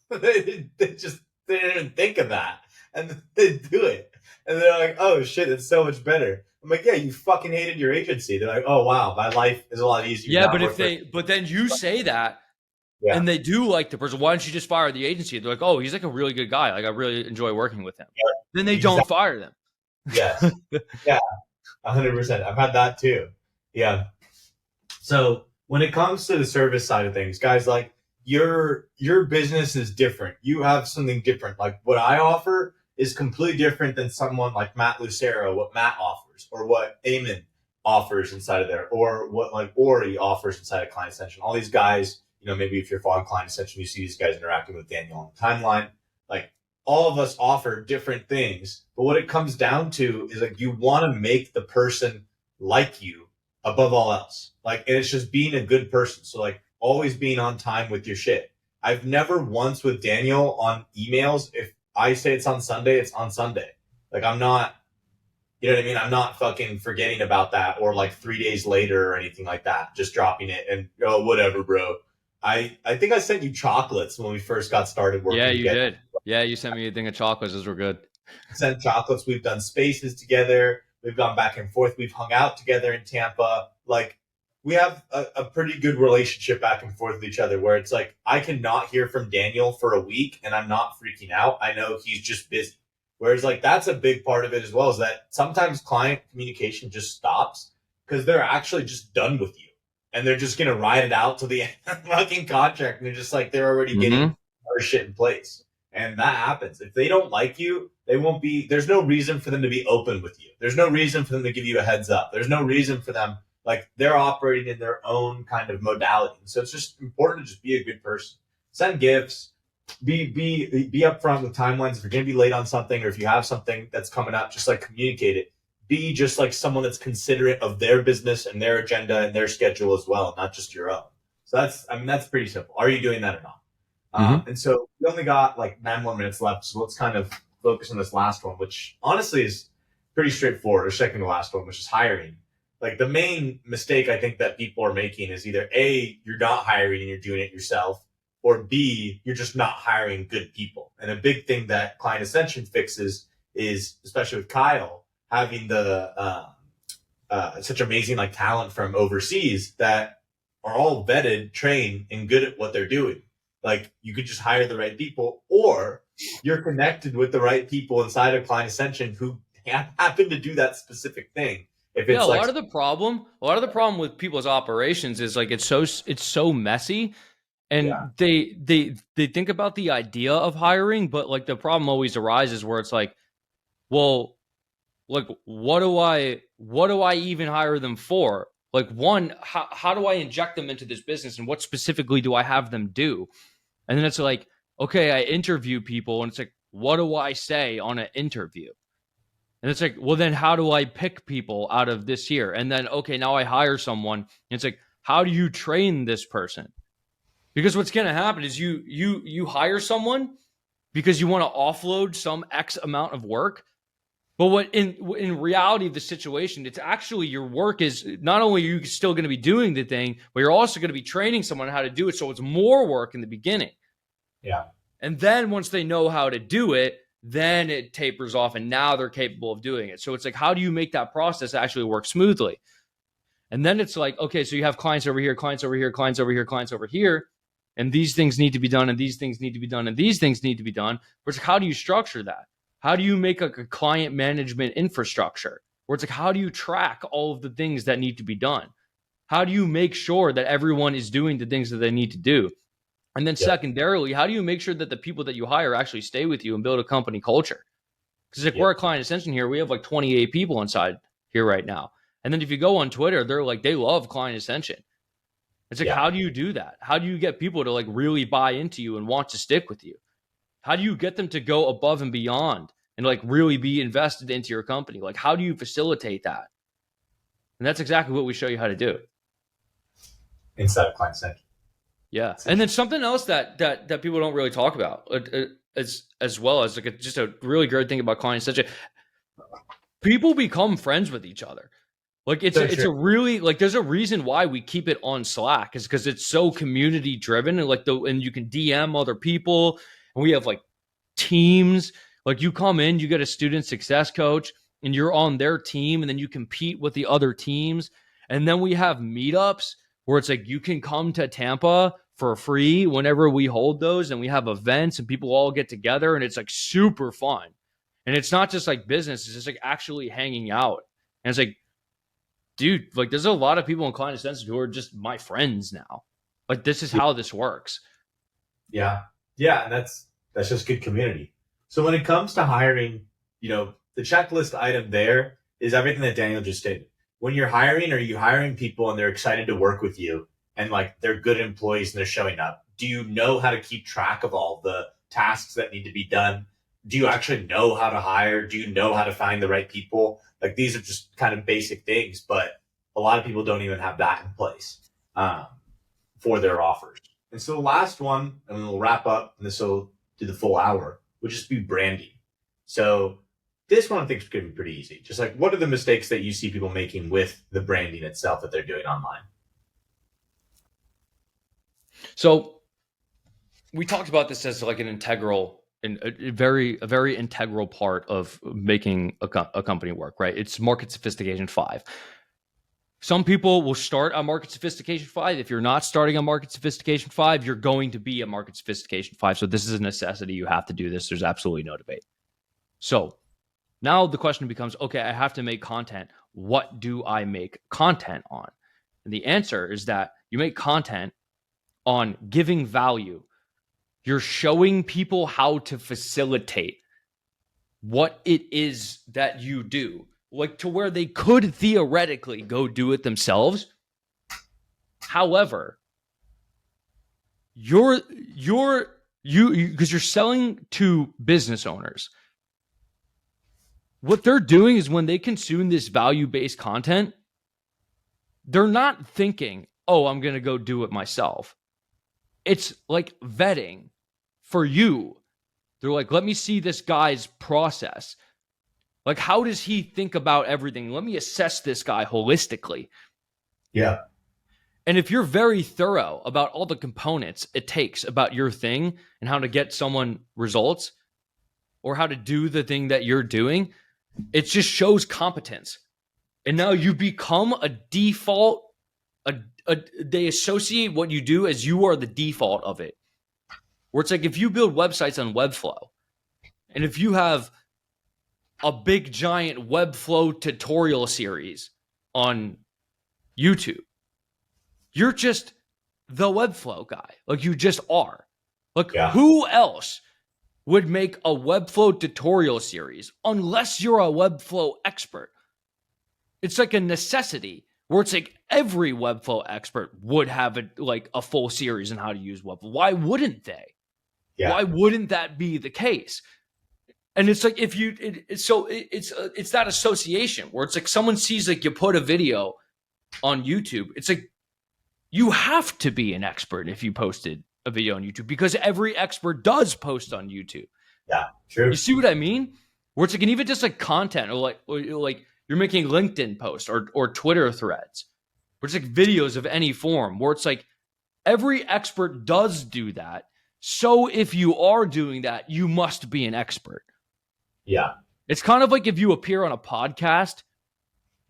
they didn't think of that. And they do it. And they're like, oh shit, it's so much better. I'm like, yeah, you fucking hated your agency. They're like, oh wow, my life is a lot easier Yeah, now. but I'm working but then you say that yeah, and they do like the person, why don't you just fire the agency? They're like, oh, he's like a really good guy. Like I really enjoy working with him. Then they don't exactly. fire them. Yes, yeah, 100%. I've had that too. Yeah. So when it comes to the service side of things, guys, like your business is different. You have something different. Like what I offer is completely different than someone like Matt Lucero, what Matt offers, or what Eamon offers inside of there, or what like Ori offers inside of Client Ascension. All these guys, maybe if you're following Client Ascension, you see these guys interacting with Daniel on the timeline. Like all of us offer different things, but what it comes down to is like you want to make the person like you above all else. Like, and it's just being a good person. So like always being on time with your shit. I've never once with Daniel on emails, if I say it's on Sunday, it's on Sunday. Like I'm not, you know what I mean? I'm not fucking forgetting about that or like 3 days later or anything like that. Just dropping it and whatever, bro. I think I sent you chocolates when we first got started Yeah, working you together. did. Yeah, you sent me a thing of chocolates. Those were good. Sent chocolates. We've done spaces together. We've gone back and forth. We've hung out together in Tampa. Like we have a pretty good relationship back and forth with each other where it's like I cannot hear from Daniel for a week and I'm not freaking out. I know he's just busy. Whereas like that's a big part of it as well is that sometimes client communication just stops because they're actually just done with you and they're just gonna ride it out to the end of the fucking contract and they're just like they're already getting our shit in place. And that happens. If they don't like you, they won't be, there's no reason for them to be open with you. There's no reason for them to give you a heads up. There's no reason for them, like they're operating in their own kind of modality. So it's just important to just be a good person. Send gifts, be upfront with timelines. If you're going to be late on something or if you have something that's coming up, just like communicate it. Be just like someone that's considerate of their business and their agenda and their schedule as well, not just your own. So that's pretty simple. Are you doing that or not? And so we only got like 9 more minutes left. So let's kind of focus on this last one, which honestly is pretty straightforward, or second to last one, which is hiring. Like the main mistake I think that people are making is either A, you're not hiring and you're doing it yourself, or B, you're just not hiring good people. And a big thing that Client Ascension fixes is, especially with Kyle, having the such amazing like talent from overseas that are all vetted, trained, and good at what they're doing. Like you could just hire the right people, or you're connected with the right people inside of Client Ascension who happen to do that specific thing. If it's a lot of the problem with people's operations is like it's so messy, and they think about the idea of hiring, but like the problem always arises where it's like, well, like what do I even hire them for? Like one, how do I inject them into this business, and what specifically do I have them do? And then it's like, okay, I interview people, and it's like, what do I say on an interview? And it's like, well, then how do I pick people out of this here? And then, okay, now I hire someone, and it's like, how do you train this person? Because what's going to happen is you hire someone because you want to offload some X amount of work. But what in reality of the situation, it's actually your work is not only are you still going to be doing the thing, but you're also going to be training someone how to do it. So it's more work in the beginning. Yeah. And then once they know how to do it, then it tapers off and now they're capable of doing it. So it's like, how do you make that process actually work smoothly? And then it's like, okay, so you have clients over here, clients over here, clients over here, clients over here. And these things need to be done, and these things need to be done, and these things need to be done. But it's like, how do you structure that? How do you make like a client management infrastructure? Where it's like, how do you track all of the things that need to be done? How do you make sure that everyone is doing the things that they need to do? And then secondarily, how do you make sure that the people that you hire actually stay with you and build a company culture? Because like we're a Client Ascension here, we have like 28 people inside here right now. And then if you go on Twitter, they're like, they love Client Ascension. It's like, how do you do that? How do you get people to like really buy into you and want to stick with you? How do you get them to go above and beyond and like really be invested into your company? Like, how do you facilitate that? And that's exactly what we show you how to do inside of Client Ascension. Yeah. And then something else that people don't really talk about as well as like just a really great thing about Client Ascension, people become friends with each other. Like it's a really like there's a reason why we keep it on Slack is because it's so community driven and like and you can DM other people and we have like teams. Like you come in, you get a student success coach, and you're on their team, and then you compete with the other teams. And then we have meetups where it's like you can come to Tampa for free whenever we hold those, and we have events and people all get together, and it's like super fun. And it's not just like business, it's just like actually hanging out. And it's like, dude, like there's a lot of people in Client Ascension who are just my friends now. Like this is how this works. Yeah. And that's just good community. So when it comes to hiring, the checklist item there is everything that Daniel just stated. When you're hiring, are you hiring people and they're excited to work with you and like they're good employees and they're showing up? Do you know how to keep track of all the tasks that need to be done? Do you actually know how to hire? Do you know how to find the right people? Like these are just kind of basic things, but a lot of people don't even have that in place for their offers. And so the last one, and we'll wrap up, and this will do the full hour, would just be branding. So this one I think is going to be pretty easy. Just like, what are the mistakes that you see people making with the branding itself that they're doing online? So we talked about this as like an integral and a very integral part of making a company work, right? It's market sophistication 5. Some people will start on market sophistication 5. If you're not starting on market sophistication 5, you're going to be a market sophistication 5. So this is a necessity. You have to do this. There's absolutely no debate. So now the question becomes, okay, I have to make content. What do I make content on? And the answer is that you make content on giving value. You're showing people how to facilitate what it is that you do, like to where they could theoretically go do it themselves. However, because you're selling to business owners, what they're doing is when they consume this value-based content, they're not thinking, oh, I'm going to go do it myself. It's like vetting for you. They're like, let me see this guy's process. Like, how does he think about everything? Let me assess this guy holistically. Yeah. And if you're very thorough about all the components it takes about your thing and how to get someone results or how to do the thing that you're doing, it just shows competence. And now you become a default. They associate what you do as you are the default of it. Where it's like if you build websites on Webflow, and if you have a big giant Webflow tutorial series on YouTube, you're just the Webflow guy. Like you just are. Like Who else would make a Webflow tutorial series unless you're a Webflow expert? It's like a necessity where it's like every Webflow expert would have a full series on how to use Webflow. Why wouldn't they? Yeah. Why wouldn't that be the case? And it's like it's that association where it's like someone sees like you put a video on YouTube. It's like you have to be an expert if you posted a video on YouTube because every expert does post on YouTube. Yeah, true. You see what I mean? Where it's like, and even just like content or like you're making LinkedIn posts or Twitter threads, where it's like videos of any form, where it's like every expert does do that. So if you are doing that, you must be an expert. Yeah. It's kind of like if you appear on a podcast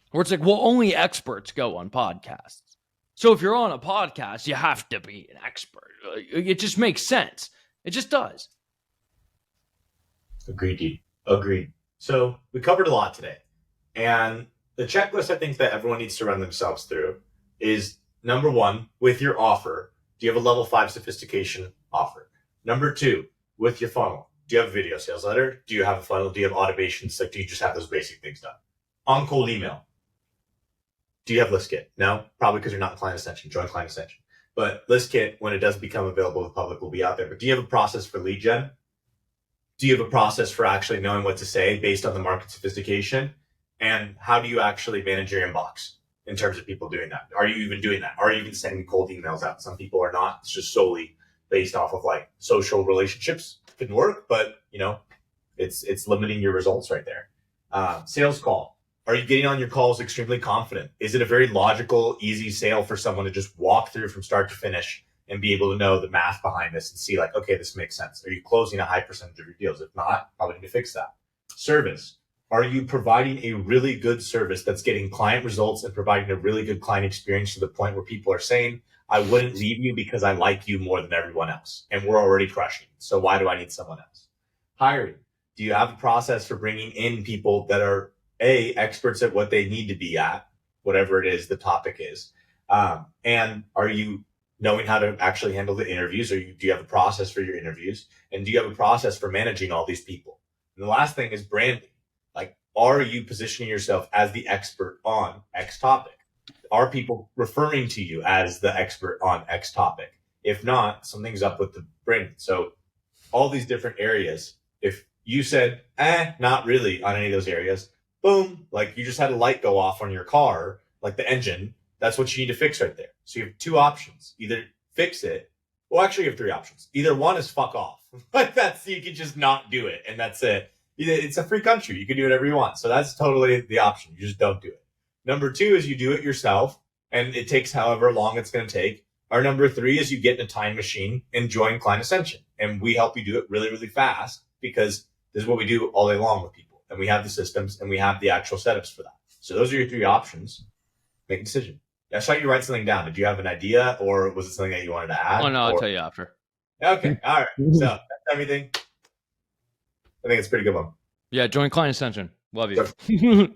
where it's like, well, only experts go on podcasts. So if you're on a podcast, you have to be an expert. It just makes sense. It just does. Agreed. So we covered a lot today. And the checklist I think that everyone needs to run themselves through is number 1, with your offer, do you have a level 5 sophistication offer? Number 2, with your funnel, do you have a video sales letter? Do you have a funnel? Do you have automations? Like, do you just have those basic things done? On cold email, do you have list kit? No, probably because you're not in Client Ascension. Join Client Ascension. But list kit, when it does become available to the public, will be out there. But do you have a process for lead gen? Do you have a process for actually knowing what to say based on the market sophistication? And how do you actually manage your inbox in terms of people doing that? Are you even doing that? Are you even sending cold emails out? Some people are not. It's just solely based off of like social relationships. It can work, but it's limiting your results right there. Sales call. Are you getting on your calls extremely confident? Is it a very logical, easy sale for someone to just walk through from start to finish and be able to know the math behind this and see like, okay, this makes sense? Are you closing a high percentage of your deals? If not, probably need to fix that. Service. Are you providing a really good service that's getting client results and providing a really good client experience to the point where people are saying, I wouldn't leave you because I like you more than everyone else and we're already crushing. So why do I need someone else? Hiring. Do you have a process for bringing in people that are experts at what they need to be at, whatever it is the topic is? And are you knowing how to actually handle the interviews, or do you have a process for your interviews? And do you have a process for managing all these people? And the last thing is branding. Like, are you positioning yourself as the expert on X topic? Are people referring to you as the expert on X topic? If not, something's up with the branding. So all these different areas, if you said, not really on any of those areas, boom, like you just had a light go off on your car, like the engine, that's what you need to fix right there. So you have two options. Either fix it, well, actually you have three options. Either one is fuck off. Like that's, you can just not do it and that's it. It's a free country. You can do whatever you want. So that's totally the option. You just don't do it. Number two is you do it yourself and it takes however long it's going to take. Our number three is you get in a time machine and join Client Ascension. And we help you do it really, really fast because this is what we do all day long with people. And we have the systems and we have the actual setups for that. So those are your three options. Make a decision. I saw you write something down. Did you have an idea or was it something that you wanted to add? Oh, no, I'll tell you after. Okay. All right. So that's everything. I think it's a pretty good one. Yeah, join Client Ascension. Love you.